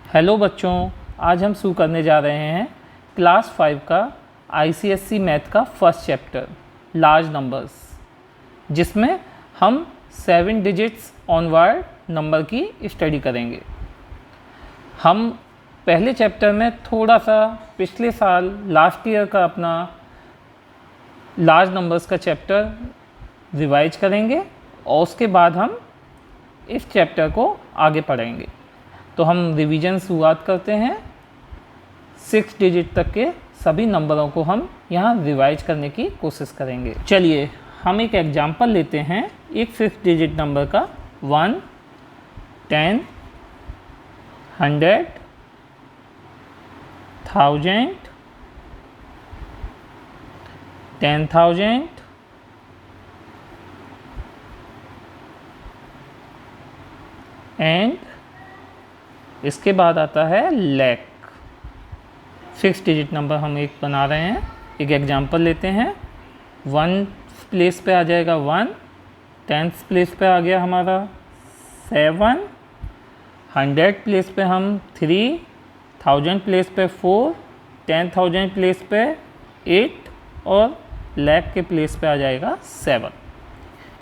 Hello बच्चों, आज हम शुरू करने जा रहे हैं क्लास 5 का आईसीएसई मैथ का फर्स्ट चैप्टर लार्ज नंबर्स, जिसमें हम 7 डिजिट्स ऑनवर्ड नंबर की स्टडी करेंगे। हम पहले चैप्टर में थोड़ा सा पिछले साल लास्ट ईयर का अपना लार्ज नंबर्स का चैप्टर रिवाइज करेंगे और उसके बाद हम इस चैप्टर को आगे पढ़ेंगे। तो हम रिवीजन शुरुआत करते हैं। 6 डिजिट तक के सभी नंबरों को हम यहाँ रिवाइज करने की कोशिश करेंगे। चलिए हम एक एग्जांपल लेते हैं एक 6 डिजिट नंबर का। 1, 10, 100, 1000, 10,000, एंड इसके बाद आता है लाख। 6 डिजिट नंबर हम एक बना रहे हैं। एक एग्जांपल लेते हैं। 1 प्लेस पे आ जाएगा 1, 10th प्लेस पे आ गया हमारा 7, 100 प्लेस पे हम 3, 1000 प्लेस पे 4, 10,000 प्लेस पे 8 और लाख के प्लेस पे आ जाएगा 7।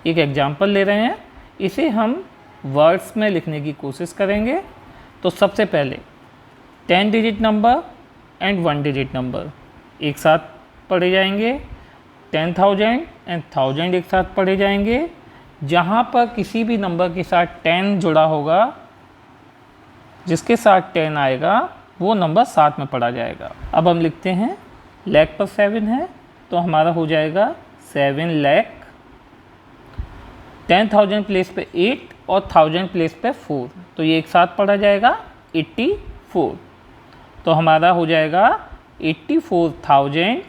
एक एग्जांपल ले रहे हैं, इसे हम वर्ड्स में लिखने की कोशिश करेंगे। तो सबसे पहले 10 digit number and 1 digit number एक साथ पढ़े जाएंगे। 10,000 एंड 1000 एक साथ पढ़े जाएंगे। जहाँ पर किसी भी नंबर के साथ 10 जुड़ा होगा, जिसके साथ 10 आएगा वो नंबर साथ में पढ़ा जाएगा। अब हम लिखते हैं लाख पर 7 है तो हमारा हो जाएगा 7 लाख। 10,000 प्लेस पे 8 और 1000 प्लेस पे 4, तो ये एक साथ पढ़ा जाएगा 84। तो हमारा हो जाएगा 84,000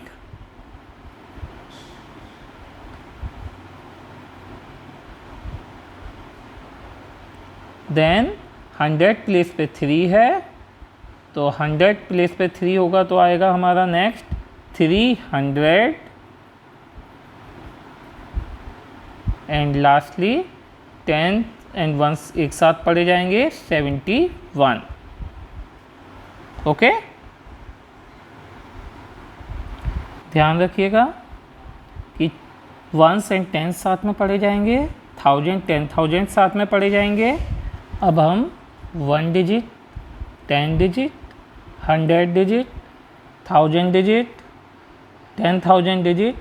देन 100 प्लेस पे 3 है तो 100 प्लेस पे 3 होगा तो आएगा हमारा नेक्स्ट 300 एंड लास्टली 10 एंड 1 एक साथ पढ़े जाएंगे 71। ओके, ध्यान रखिएगा कि 1s एंड 10s साथ में पढ़े जाएंगे, 1000 10,000 साथ में पढ़े जाएंगे। अब हम 1 digit, 10 digit, 100 digit, 1000 digit, 10,000 digit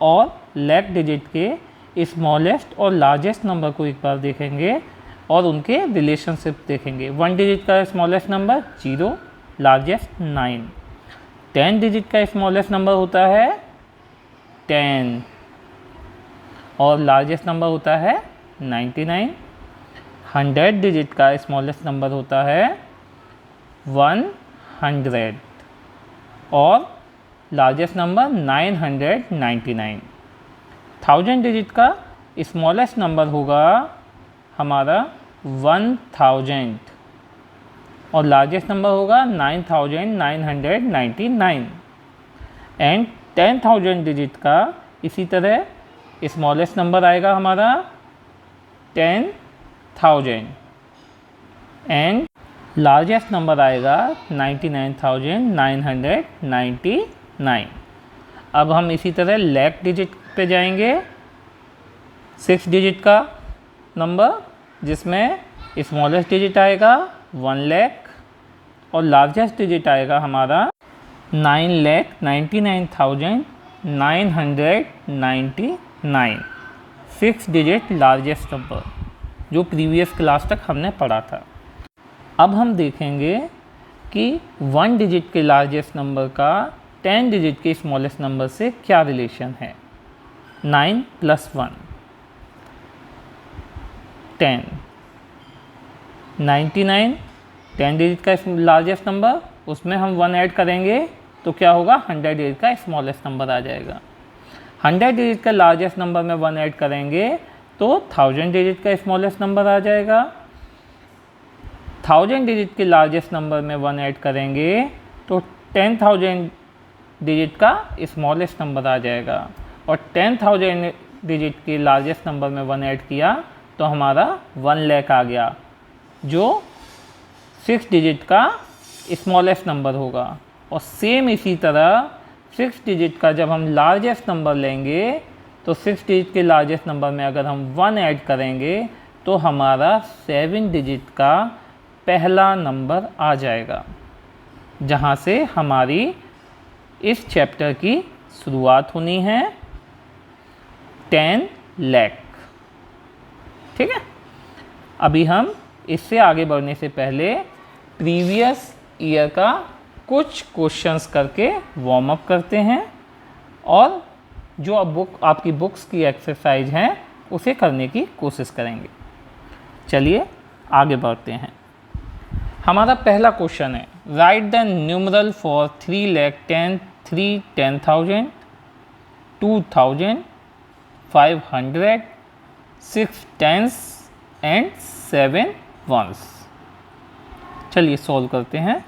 और लाख डिजिट के स्मॉलेस्ट और लार्जेस्ट नंबर को एक बार देखेंगे और उनके रिलेशनशिप देखेंगे। 1 डिजिट का स्मॉलेस्ट नंबर 0, लार्जेस्ट 9। 10 डिजिट का स्मॉलेस्ट नंबर होता है 10 और लार्जेस्ट नंबर होता है 99। 100 डिजिट का स्मॉलेस्ट नंबर होता है 100 और लार्जेस्ट नंबर 999। 1000 डिजिट का स्मॉलेस्ट नंबर होगा हमारा 1000 और लार्जेस्ट नंबर होगा 9999। एंड 10,000 डिजिट का इसी तरह स्मॉलेस्ट नंबर आएगा हमारा 10,000 एंड लार्जेस्ट नंबर आएगा 99,999। अब हम इसी तरह लाख डिजिट पे जाएंगे। 6 डिजिट का नंबर जिसमें स्मॉलेस्ट डिजिट आएगा 1 लाख और लार्जेस्ट डिजिट आएगा हमारा 9,99,999। 6 डिजिट लार्जेस्ट नंबर जो प्रीवियस क्लास तक हमने पढ़ा था। अब हम देखेंगे कि 1 डिजिट के लार्जेस्ट नंबर का 10 डिजिट के स्मॉलेस्ट नंबर से क्या रिलेशन है। 9 + 1 10, 99 10 डिजिट का लार्जेस्ट नंबर, उसमें हम 1 ऐड करेंगे तो क्या होगा 100 डिजिट का स्मॉलेस्ट नंबर आ जाएगा। 100 डिजिट का लार्जेस्ट नंबर में 1 ऐड करेंगे तो 1000 डिजिट का स्मॉलेस्ट नंबर आ जाएगा। 1000 डिजिट के लार्जेस्ट नंबर में 1 ऐड करेंगे तो 10,000 डिजिट का स्मॉलेस्ट नंबर आ जाएगा और 10,000 डिजिट के लार्जेस्ट नंबर में 1 ऐड किया तो हमारा 1 लाख आ गया, जो 6 डिजिट का स्मॉलेस्ट नंबर होगा, और सेम इसी तरह 6 डिजिट का जब हम लार्जेस्ट नंबर लेंगे तो 6 डिजिट के लार्जेस्ट नंबर में अगर हम 1 ऐड करेंगे तो हमारा 7 डिजिट का पहला नंबर आ जाएगा, जहाँ से हमारी इस चैप्टर की शुरुआत होनी है 10 लाख। ठीक है, अभी हम इससे आगे बढ़ने से पहले प्रीवियस ईयर का कुछ क्वेश्चंस करके वार्म अप करते हैं, और जो अब आपकी बुक्स की एक्सरसाइज हैं उसे करने की कोशिश करेंगे। चलिए आगे बढ़ते हैं। हमारा पहला क्वेश्चन है, right the numeral for 3,10,000, 10,000, 2,000, 500, 6 tens and 7 ones। चलिए सॉल्व करते हैं।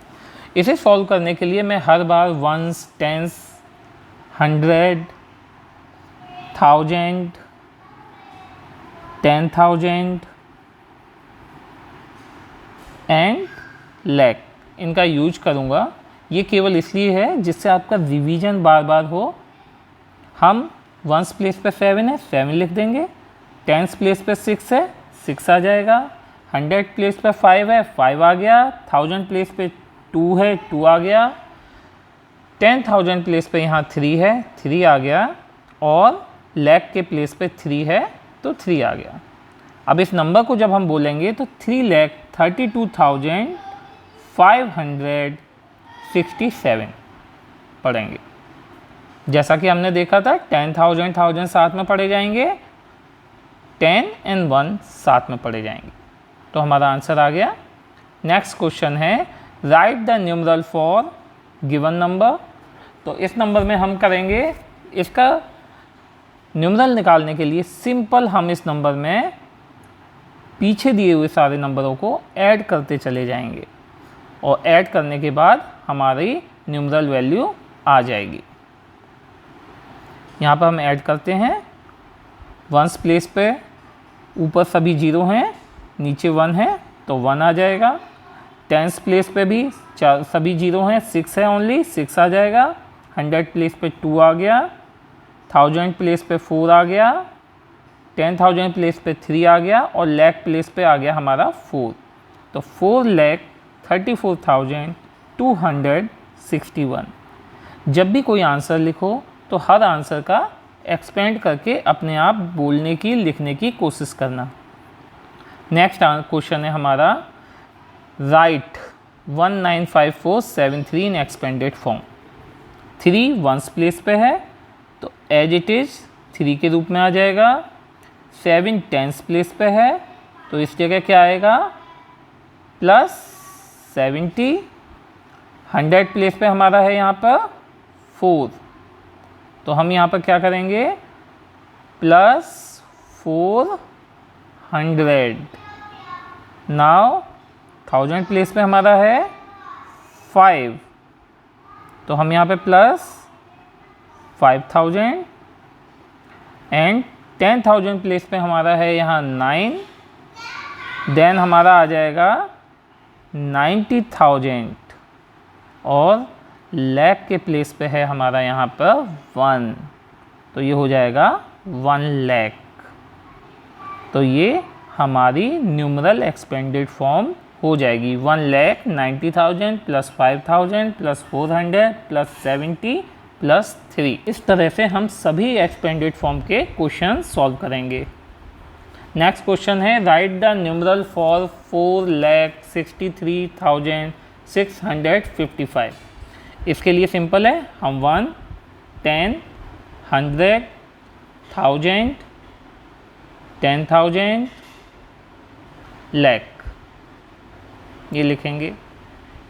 इसे सॉल्व करने के लिए मैं हर बार वंस, टेंस, 100, 1000, 10,000 एंड लाख इनका यूज करूँगा। ये केवल इसलिए है जिससे आपका रिवीजन बार बार हो। हम वंस प्लेस पे 7 है, 7 लिख देंगे। टेंस प्लेस पे 6 है, 6 आ जाएगा। 100 प्लेस पे 5 है, 5 आ गया। 1000 प्लेस पे 2 है, 2 आ गया। 10,000 प्लेस पे यहाँ 3 है, 3 आ गया। और लाख के प्लेस पे 3 है तो 3 आ गया। अब इस नंबर को जब हम बोलेंगे तो 3,32,567 पढ़ेंगे। जैसा कि हमने देखा था 10,000 1000 साथ में पढ़े जाएंगे, 10 and 1 साथ में पढ़े जाएंगे। तो हमारा आंसर आ गया। नेक्स्ट क्वेश्चन है, right the numeral for given number. तो इस नंबर में हम करेंगे, इसका न्यूमरल निकालने के लिए सिंपल हम इस नंबर में पीछे दिए हुए सारे नंबरों को ऐड करते चले जाएंगे, और ऐड करने के बाद हमारी न्यूमरल वैल्यू आ जाएगी। यहाँ पर हम ऐड करते हैं। वंस प्लेस पे ऊपर सभी 0 हैं, नीचे 1 है तो 1 आ जाएगा। टेंस प्लेस पे भी सभी 0 हैं, 6 है ओनली, 6 आ जाएगा। 100 प्लेस पे 2 आ गया। 1000 प्लेस पे 4 आ गया। 10,000 प्लेस पे 3 आ गया, और लाख प्लेस पे आ गया हमारा 4। तो 4,34,261। जब भी कोई आंसर लिखो तो हर आंसर का एक्सपेंड करके अपने आप बोलने की, लिखने की कोशिश करना। नेक्स्ट क्वेश्चन है हमारा, राइट 195473 इन एक्सपेंडेड फॉर्म। 3 वंस प्लेस पे है तो एज इट इज़ 3 के रूप में आ जाएगा। 7 टेंस प्लेस पे है तो इस जगह क्या आएगा, +70। 100 प्लेस पे हमारा है यहाँ पर 4, तो हम यहाँ पर क्या करेंगे, +400। नाउ 1000 प्लेस पे हमारा है 5, तो हम यहाँ पे +5000। एंड 10,000 प्लेस पे हमारा है यहाँ 9, देन हमारा आ जाएगा 90,000, और लाख के प्लेस पे है हमारा यहाँ पर 1, तो ये हो जाएगा 1 लाख। तो ये हमारी न्यूमरल एक्सपेंडेड फॉर्म हो जाएगी 1,90,000 + 5,000 + 400 + 70 + 3। इस तरह से हम सभी एक्सपेंडेड फॉर्म के क्वेश्चन सॉल्व करेंगे। नेक्स्ट क्वेश्चन है, राइट द न्यूमरल फॉर 4,63,655। इसके लिए सिंपल है, हम 1, 10, 100, 1000, 10,000, लाख ये लिखेंगे।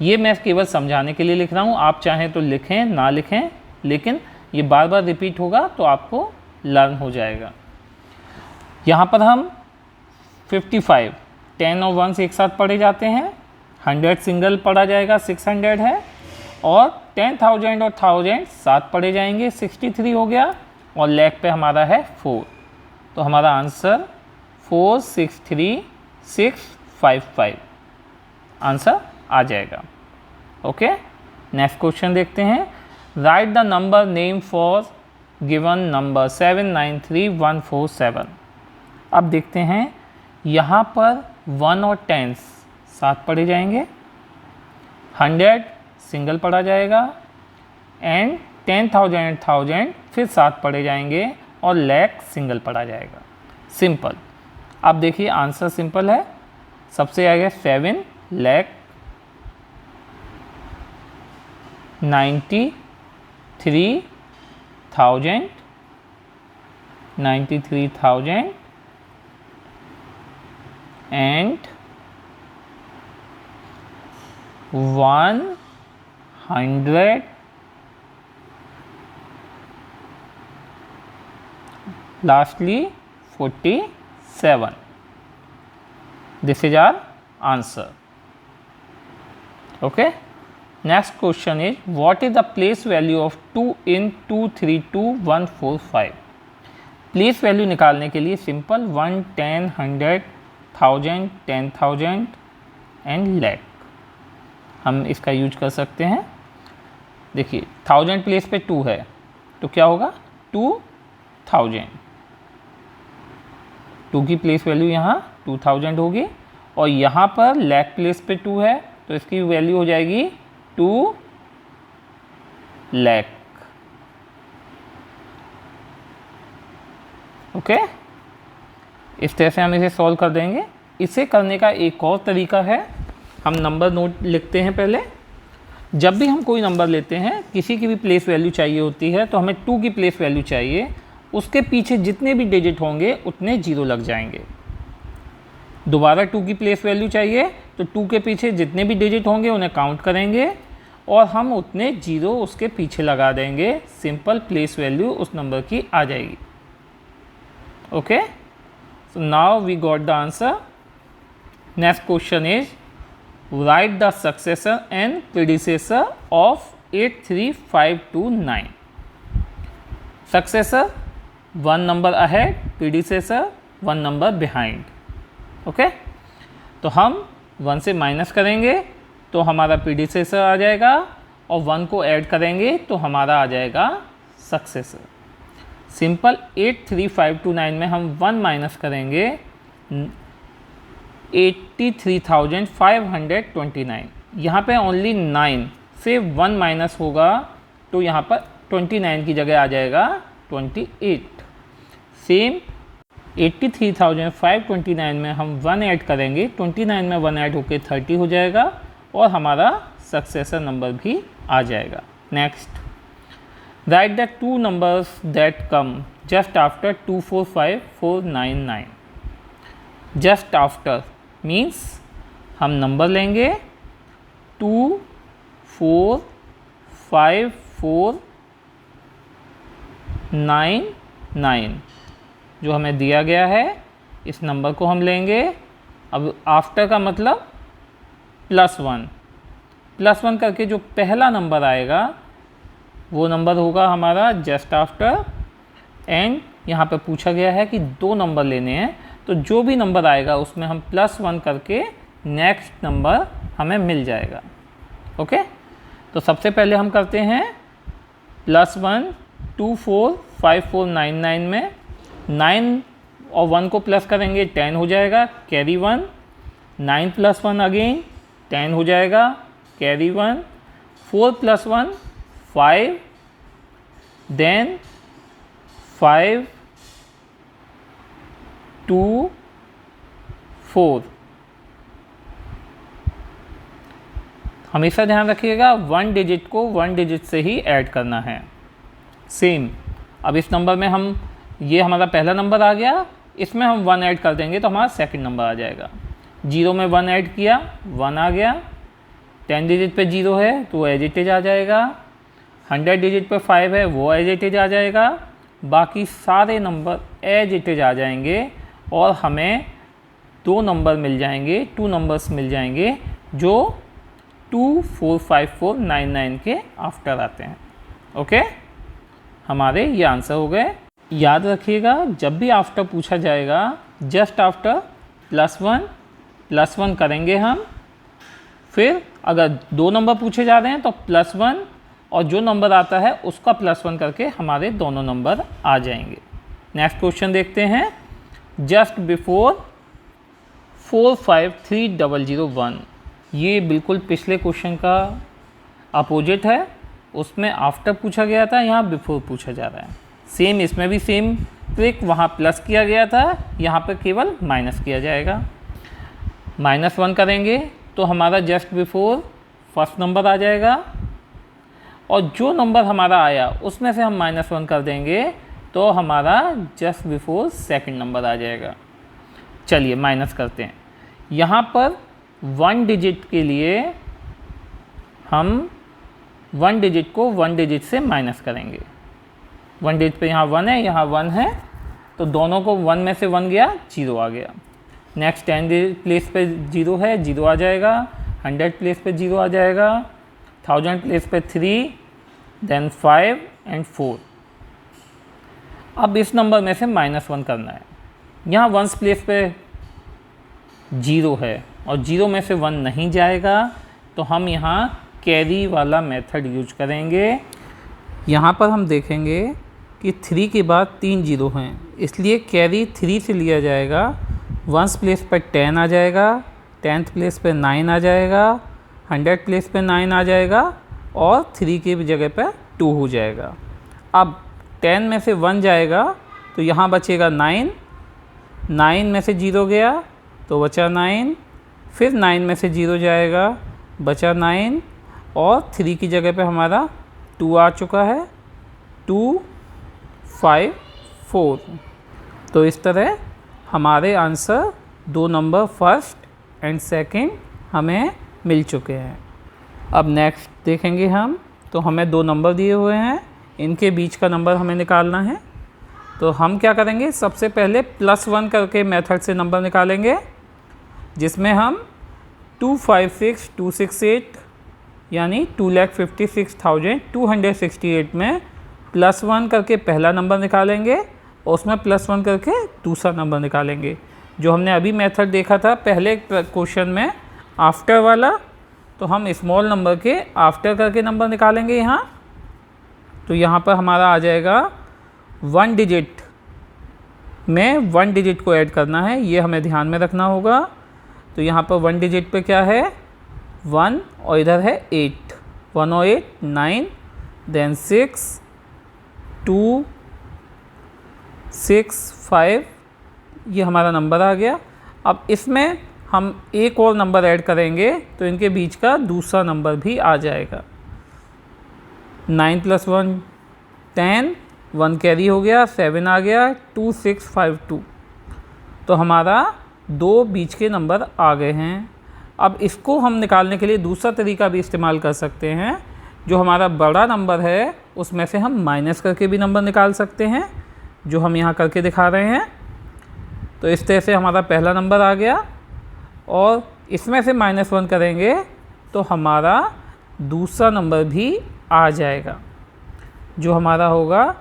ये मैं केवल समझाने के लिए लिख रहा हूँ, आप चाहें तो लिखें, ना लिखें, लेकिन ये बार बार रिपीट होगा तो आपको लर्न हो जाएगा। यहाँ पर हम 55 10 और 1 एक साथ पढ़े जाते हैं। 100 सिंगल पढ़ा जाएगा, 600 है, और 10,000 और 1000 साथ पढ़े जाएंगे, 63 हो गया, और लाख पे हमारा है 4। तो हमारा आंसर 4,63,655 आंसर आ जाएगा। ओके, नेक्स्ट क्वेश्चन देखते हैं। Right the number name for given number 793147। अब देखते हैं यहाँ पर 1 और 10 साथ पढ़े जाएंगे, 100 सिंगल पढ़ा जाएगा एंड 10,000 फिर साथ पढ़े जाएंगे और लाख सिंगल पढ़ा जाएगा। सिंपल। अब देखिए आंसर सिंपल है, सबसे आगे 7,93,000 and 100 lastly 47. This is our answer. Okay, next question is what is the place value of 2 in 232145? Place value निकालने के लिए सिंपल 1, 10, 100, 1000, 10,000 एंड लाख हम इसका यूज कर सकते हैं। देखिए 1000 प्लेस पे 2 है तो क्या होगा 2000, 2 की प्लेस वैल्यू यहाँ 2000 होगी और यहाँ पर लाख प्लेस पे 2 है तो इसकी वैल्यू हो जाएगी 2 लाख। ओके, इस तरह से हम इसे सॉल्व कर देंगे। इसे करने का एक और तरीका है, हम नंबर नोट लिखते हैं पहले। जब भी हम कोई नंबर लेते हैं, किसी की भी प्लेस वैल्यू चाहिए होती है तो हमें 2 की प्लेस वैल्यू चाहिए, उसके पीछे जितने भी डिजिट होंगे उतने जीरो लग जाएंगे। दोबारा 2 की प्लेस वैल्यू चाहिए तो 2 के पीछे जितने भी डिजिट होंगे उन्हें काउंट करेंगे और हम उतने जीरो उसके पीछे लगा देंगे। सिंपल प्लेस वैल्यू उस नंबर की आ जाएगी। Okay, so now we got the answer. Next question is write the successor and predecessor of 83529। Successor 1 number ahead, predecessor 1 number behind. Okay, तो हम 1 से माइनस करेंगे तो हमारा प्रीडिसेसर आ जाएगा और 1 को ऐड करेंगे तो हमारा आ जाएगा सक्सेसर। सिंपल 83529 में हम 1 माइनस करेंगे 83,529। यहाँ पे ओनली 9 से 1 माइनस होगा तो यहाँ पर 29 की जगह आ जाएगा 28। सेम 83,529 में हम 1 ऐड करेंगे, 29 में 1 ऐड होकर 30 हो जाएगा और हमारा सक्सेसर नंबर भी आ जाएगा। Next, right the 2 numbers that come just after 245499। Just after means हम नंबर लेंगे 245499 जो हमें दिया गया है, इस नंबर को हम लेंगे। अब आफ्टर का मतलब +1, +1 करके जो पहला नंबर आएगा वो नंबर होगा हमारा जस्ट आफ्टर। एंड यहाँ पे पूछा गया है कि 2 नंबर लेने हैं तो जो भी नंबर आएगा उसमें हम +1 करके नेक्स्ट नंबर हमें मिल जाएगा। ओके, तो सबसे पहले हम करते हैं +1 245499 में 9 और 1 को प्लस करेंगे 10 हो जाएगा, कैरी 1। 9 + 1 अगेन 10 हो जाएगा, कैरी 1। 4 + 1 5, देन 5 2 4। हमेशा ध्यान रखिएगा 1 डिजिट को 1 डिजिट से ही ऐड करना है। सेम अब इस नंबर में हम, ये हमारा पहला नंबर आ गया, इसमें हम 1 ऐड कर देंगे तो हमारा सेकंड नंबर आ जाएगा। 0 में 1 ऐड किया, 1 आ गया। 10 डिजिट पे 0 है तो एज इट इज आ जाएगा। 100 डिजिट पे 5 है वो एज इट इज आ जाएगा। बाकी सारे नंबर एज इट इज आ जाएंगे और हमें 2 नंबर मिल जाएंगे, 2 नंबर्स मिल जाएंगे जो 245499 के आफ्टर आते हैं। ओके, हमारे ये आंसर हो गए। याद रखिएगा जब भी आफ्टर पूछा जाएगा, जस्ट आफ्टर +1 करेंगे हम, फिर अगर 2 नंबर पूछे जा रहे हैं तो +1 और जो नंबर आता है उसका +1 करके हमारे दोनों नंबर आ जाएंगे। नेक्स्ट क्वेश्चन देखते हैं। जस्ट बिफोर 453,001, ये बिल्कुल पिछले क्वेश्चन का अपोजिट है, उसमें आफ्टर पूछा गया था, यहाँ बिफोर पूछा जा रहा है। सेम इसमें भी सेम ट्रिक, वहाँ प्लस किया गया था, यहाँ पर केवल माइनस किया जाएगा। -1 करेंगे तो हमारा जस्ट बिफोर फर्स्ट नंबर आ जाएगा और जो नंबर हमारा आया उसमें से हम -1 कर देंगे तो हमारा जस्ट बिफोर सेकंड नंबर आ जाएगा। चलिए माइनस करते हैं। यहाँ पर 1 डिजिट के लिए हम 1 डिजिट को 1 डिजिट से माइनस करेंगे। 1 डिजिट पे यहाँ 1 है, यहाँ 1 है, तो दोनों को 1 में से 1 गया, 0 आ गया। नेक्स्ट 10 प्लेस पे 0 है, 0 आ जाएगा। 100 प्लेस पे 0 आ जाएगा। 1000 प्लेस पे 3, देन 5 एंड 4। अब इस नंबर में से -1 करना है। यहाँ 1 प्लेस पे 0 है और 0 में से 1 नहीं जाएगा, तो हम यहाँ कैरी वाला मेथड यूज करेंगे। यहाँ पर हम देखेंगे कि 3 के बाद 3 0 हैं, इसलिए कैरी 3 से लिया जाएगा। 1 प्लेस पर 10 आ जाएगा, 10th प्लेस पे 9 आ जाएगा, 100 प्लेस पे 9 आ जाएगा और 3 की जगह पे 2 हो जाएगा। अब 10 में से 1 जाएगा तो यहाँ बचेगा 9, 9 में से 0 गया तो बचा 9, फिर 9 में से 0 जाएगा, बचा 9 और 3 की जगह पे हमारा 2 आ चुका है। 2 5 4। तो इस तरह हमारे answer 2 number first and second हमें मिल चुके हैं। अब नेक्स्ट देखेंगे हम, तो हमें 2 नंबर दिए हुए हैं, इनके बीच का नंबर हमें निकालना है। तो हम क्या करेंगे, सबसे पहले +1 करके मेथड से नंबर निकालेंगे, जिसमें हम 256,268 यानी 2,56,268 में +1 करके पहला नंबर निकालेंगे और उसमें +1 करके दूसरा नंबर निकालेंगे। जो हमने अभी मेथड देखा था पहले क्वेश्चन में आफ्टर वाला, तो हम स्मॉल नंबर के आफ्टर करके नंबर निकालेंगे यहाँ। तो यहाँ पर हमारा आ जाएगा 1 डिजिट में 1 डिजिट को ऐड करना है, ये हमें ध्यान में रखना होगा। तो यहाँ पर 1 डिजिट पे क्या है, 1 और इधर है 8, 1 और 8 9, देन 6 2 6 5, ये हमारा नंबर आ गया। अब इसमें हम एक और नंबर ऐड करेंगे तो इनके बीच का दूसरा नंबर भी आ जाएगा। 9 + 1 10, 1 कैरी हो गया, 7 आ गया, 2 6 5 2। तो हमारा 2 बीच के नंबर आ गए हैं। अब इसको हम निकालने के लिए दूसरा तरीका भी इस्तेमाल कर सकते हैं। जो हमारा बड़ा नंबर है उसमें से हम माइनस करके भी नंबर निकाल सकते हैं, जो हम यहाँ करके दिखा रहे हैं। तो इस तरह से हमारा पहला नंबर आ गया और इसमें से -1 करेंगे तो हमारा दूसरा नंबर भी आ जाएगा, जो हमारा होगा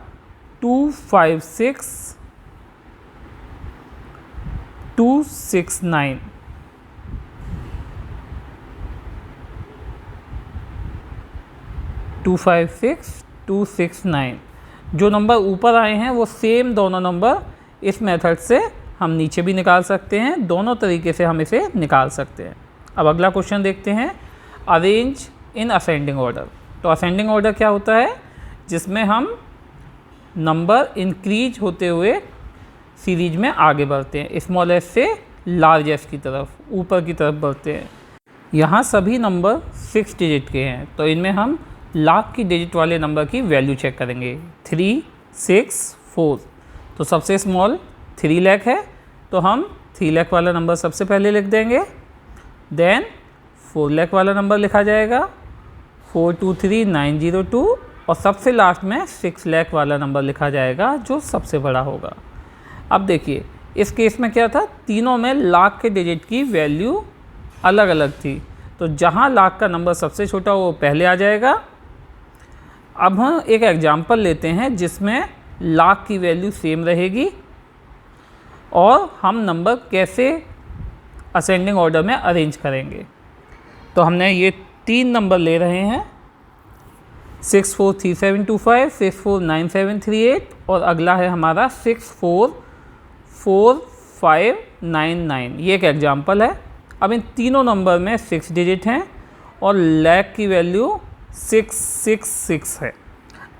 256,269। जो नंबर ऊपर आए हैं वो सेम दोनों नंबर इस मेथड से हम नीचे भी निकाल सकते हैं। दोनों तरीके से हम इसे निकाल सकते हैं। अब अगला क्वेश्चन देखते हैं, अरेंज इन असेंडिंग ऑर्डर। तो असेंडिंग ऑर्डर क्या होता है, जिसमें हम नंबर इंक्रीज होते हुए सीरीज में आगे बढ़ते हैं, स्मॉलेस्ट से लार्जेस्ट की तरफ, ऊपर की तरफ बढ़ते हैं। यहाँ सभी नंबर 6 डिजिट के हैं, तो इनमें हम लाख की डिजिट वाले नंबर की वैल्यू चेक करेंगे। 3 6 4, तो सबसे स्मॉल 3 लाख है, तो हम 3 लाख वाला नंबर सबसे पहले लिख देंगे। देन 4 लाख वाला नंबर लिखा जाएगा, 423902, और सबसे लास्ट में 6 लाख वाला नंबर लिखा जाएगा, जो सबसे बड़ा होगा। अब देखिए इस केस में क्या था, तीनों में लाख के डिजिट की वैल्यू अलग अलग थी, तो जहाँ लाख का नंबर सबसे छोटा वो पहले आ जाएगा। अब हम एक एग्जाम्पल लेते हैं जिसमें लाख की वैल्यू सेम रहेगी और हम नंबर कैसे असेंडिंग ऑर्डर में अरेंज करेंगे। तो तो हमने ये 3 नंबर ले रहे हैं, 643725, 649738 और अगला है हमारा 644599। ये एक एग्जाम्पल है। अब इन तीनों नंबर में 6 डिजिट हैं और लाख की वैल्यू 666 है।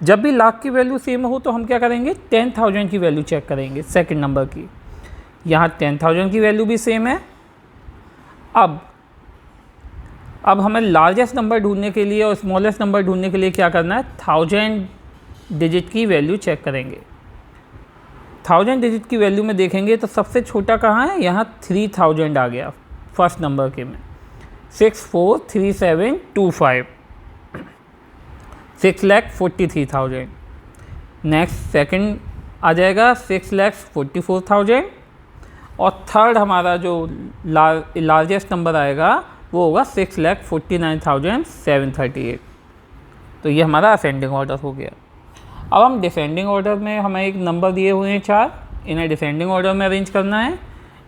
जब भी लाख की वैल्यू सेम हो तो हम क्या करेंगे, 10,000 की वैल्यू चेक करेंगे सेकंड नंबर की। यहाँ 10,000 की वैल्यू भी सेम है। अब हमें लार्जेस्ट नंबर ढूंढने के लिए और स्मॉलेस्ट नंबर ढूंढने के लिए क्या करना है, 1000 डिजिट की वैल्यू चेक करेंगे। 1000 डिजिट की वैल्यू में देखेंगे तो सबसे छोटा कहाँ है, यहाँ 3000 आ गया फर्स्ट नंबर के में, 643725, 6,43,000। नेक्स्ट सेकंड आ जाएगा 6,44,000 और थर्ड हमारा जो लार्जेस्ट नंबर आएगा वो होगा 6,49,738। तो ये हमारा असेंडिंग ऑर्डर हो गया। अब हम डिसेंडिंग ऑर्डर में हमें एक नंबर दिए हुए हैं 4, इन्हें डिसेंडिंग ऑर्डर में अरेंज करना है।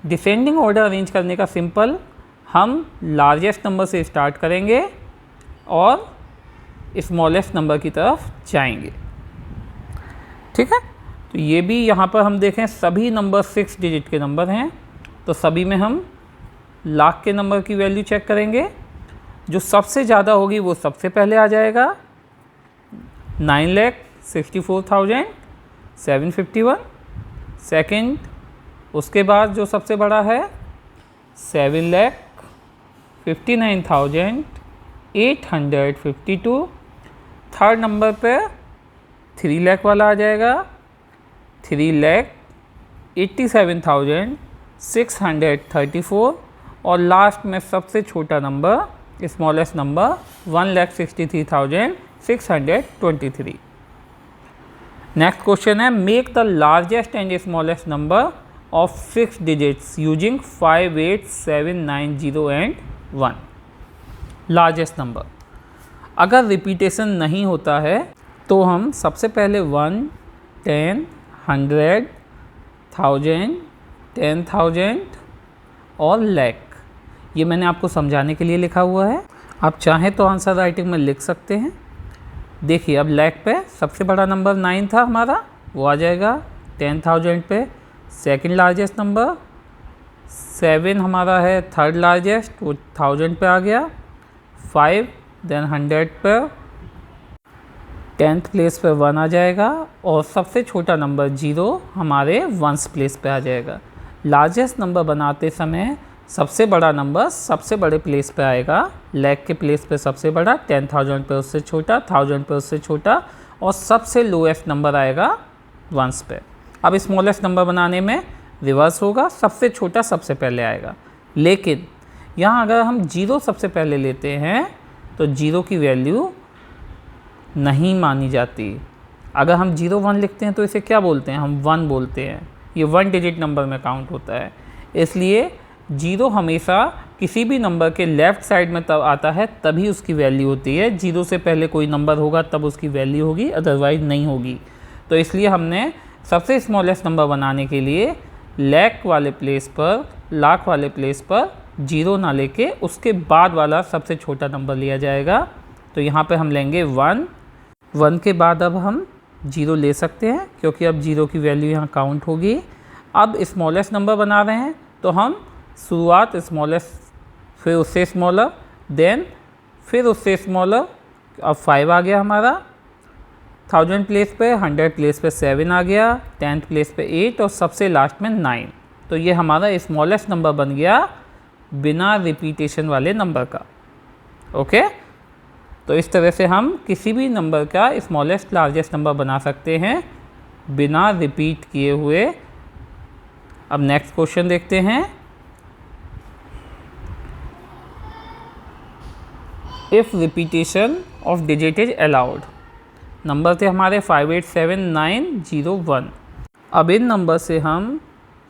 डिसेंडिंग ऑर्डर अरेंज करने का सिंपल, हम लार्जेस्ट नंबर से स्टार्ट करेंगे और स्मॉलेस्ट नंबर की तरफ जाएंगे। ठीक है, तो ये भी यहाँ पर हम देखें सभी नंबर 6 डिजिट के नंबर हैं, तो सभी में हम लाख के नंबर की वैल्यू चेक करेंगे। जो सबसे ज़्यादा होगी वो सबसे पहले आ जाएगा, 9,64,751 सेकंड। उसके बाद जो सबसे बड़ा है 7,59,852। थर्ड नंबर पे 3 लाख वाला आ जाएगा, 3,87,634 और लास्ट में सबसे छोटा number, smallest number 1,63,623। Next question है, make the largest and smallest number of 6 digits using 5, 8, 7, 9, 0 and 1। Largest number, अगर रिपीटेशन नहीं होता है तो हम सबसे पहले 1, 10, 100, 1000, 10,000 और लाख, ये मैंने आपको समझाने के लिए लिखा हुआ है। आप चाहें तो आंसर राइटिंग में लिख सकते हैं। देखिए अब लाख पे सबसे बड़ा नंबर 9 था हमारा, वो आ जाएगा। 10,000 पे सेकंड लार्जेस्ट नंबर, 7 हमारा है थर्ड लार्जेस्ट, वो 1000 पे आ गया। 5 देन 100 पे 10th प्लेस पे 1 आ जाएगा और सबसे छोटा नंबर 0 हमारे 1st प्लेस पे आ जाएगा। लार्जेस्ट नंबर बनाते समय सबसे बड़ा नंबर सबसे बड़े प्लेस पे आएगा, लाख के प्लेस पे सबसे बड़ा, 10,000 पे उससे छोटा, 1000 पे उससे छोटा और सबसे लोएस्ट नंबर आएगा 1s पे। अब स्मॉलेस्ट नंबर बनाने में रिवर्स होगा, सबसे छोटा सबसे पहले आएगा। लेकिन यहाँ अगर हम 0 सबसे पहले लेते हैं तो 0 की वैल्यू नहीं मानी जाती। अगर हम 0, 1 लिखते हैं तो इसे क्या बोलते हैं, हम 1 बोलते हैं। ये 1 डिजिट नंबर में काउंट होता है, इसलिए 0 हमेशा किसी भी नंबर के लेफ़्ट साइड में तब आता है तभी उसकी वैल्यू होती है। 0 से पहले कोई नंबर होगा तब उसकी वैल्यू होगी, अदरवाइज नहीं होगी। तो इसलिए हमने सबसे स्मॉलेस्ट नंबर बनाने के लिए लाख वाले प्लेस पर 0 ना लेके उसके बाद वाला सबसे छोटा नंबर लिया जाएगा। तो यहाँ पे हम लेंगे 1 के बाद अब हम 0 ले सकते हैं क्योंकि अब 0 की वैल्यू यहाँ काउंट होगी। अब स्मॉलेस्ट नंबर बना रहे हैं तो हम शुरुआत स्मॉलेस्ट, फिर उससे स्मॉलर, देन फिर उससे स्मॉलर। अब 5 आ गया हमारा 1000 प्लेस पे, 100 प्लेस पे 7 आ गया, 10th प्लेस पे 8 और सबसे लास्ट में 9। तो ये हमारा स्मॉलेस्ट नंबर बन गया बिना रिपीटेशन वाले नंबर का। ओके, तो इस तरह से हम किसी भी नंबर का स्मॉलेस्ट लार्जेस्ट नंबर बना सकते हैं बिना रिपीट किए हुए। अब नेक्स्ट क्वेश्चन देखते हैं। If repetition of digit is allowed. Number थे हमारे 5, 8, 7, 9, 0, 1। अब इन नंबर से हम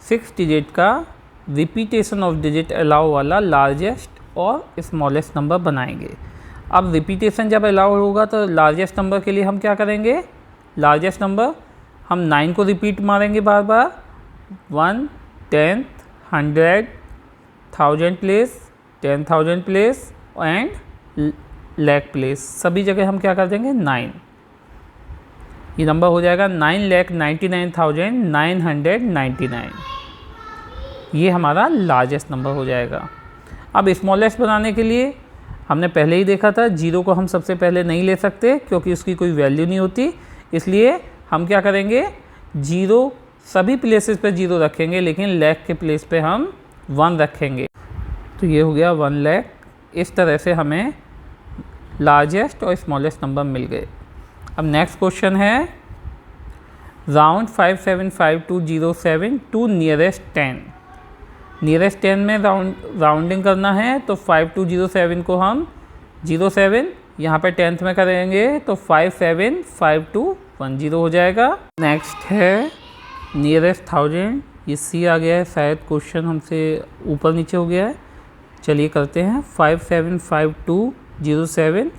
6 डिजिट का रिपीटेशन ऑफ डिजिट अलाउ वाला लार्जेस्ट और स्मॉलेस्ट नंबर बनाएंगे। अब रिपीटेशन जब अलाउड होगा तो लार्जेस्ट नंबर के लिए हम क्या करेंगे, लार्जेस्ट नंबर हम 9 को रिपीट मारेंगे बार बार, 1, 10, 100, 1000 place, 10,000 place, and lakh place, सभी जगह हम क्या कर देंगे 9। ये नंबर हो जाएगा 9,99,999। ये हमारा लार्जेस्ट नंबर हो जाएगा। अब स्मॉलेस्ट बनाने के लिए हमने पहले ही देखा था, जीरो को हम सबसे पहले नहीं ले सकते क्योंकि उसकी कोई वैल्यू नहीं होती, इसलिए हम क्या करेंगे, जीरो सभी प्लेसेस पे जीरो रखेंगे, लेकिन लाख के प्लेस पे हम 1 रखेंगे। तो ये हो गया 1 लाख। इस तरह से हमें लार्जेस्ट और स्मॉलेस्ट नंबर मिल गए। अब नेक्स्ट क्वेश्चन है राउंड 575207 टू नियरेस्ट 10। नियरेस्ट 10 में राउंडिंग करना है, तो 5207 को हम 07 यहाँ पे 10th में करेंगे तो 575210 हो जाएगा। नेक्स्ट है नियरेस्ट 1000, ये सी आ गया है, शायद क्वेश्चन हमसे ऊपर नीचे हो गया है। चलिए करते हैं 575207।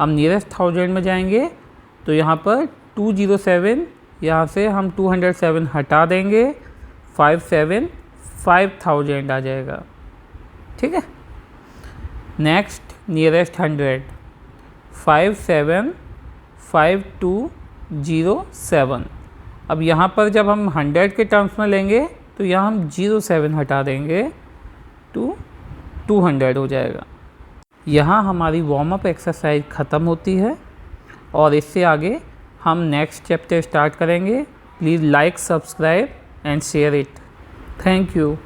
अब नियरेस्ट 1000 में जाएंगे तो यहाँ पर 207, यहाँ से हम 207 हटा देंगे, 5000 आ जाएगा। ठीक है। Next nearest 100, 575207। अब यहाँ पर जब हम 100 के टर्म्स में लेंगे तो यहाँ हम 07 हटा देंगे तो 200 हो जाएगा। यहाँ हमारी वार्म अप एक्सरसाइज ख़त्म होती है और इससे आगे हम नेक्स्ट चैप्टर स्टार्ट करेंगे। Please like, subscribe and share it. Thank you.